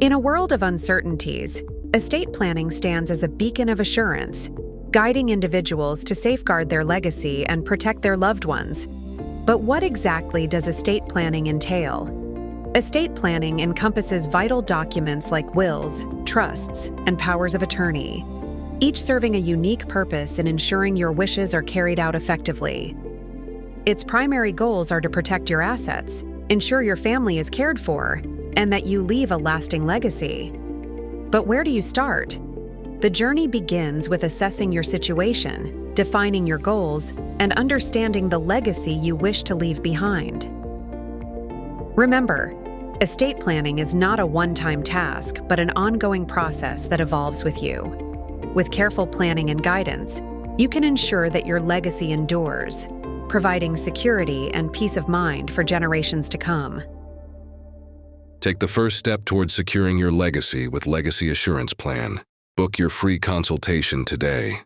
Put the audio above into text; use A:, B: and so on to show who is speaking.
A: In a world of uncertainties, estate planning stands as a beacon of assurance, guiding individuals to safeguard their legacy and protect their loved ones. But what exactly does estate planning entail? Estate planning encompasses vital documents like wills, trusts, and powers of attorney, each serving a unique purpose in ensuring your wishes are carried out effectively. Its primary goals are to protect your assets, ensure your family is cared for, and that you leave a lasting legacy. But where do you start? The journey begins with assessing your situation, defining your goals, and understanding the legacy you wish to leave behind. Remember, estate planning is not a one-time task, but an ongoing process that evolves with you. With careful planning and guidance, you can ensure that your legacy endures, providing security and peace of mind for generations to come.
B: Take the first step towards securing your legacy with Legacy Assurance Plan. Book your free consultation today.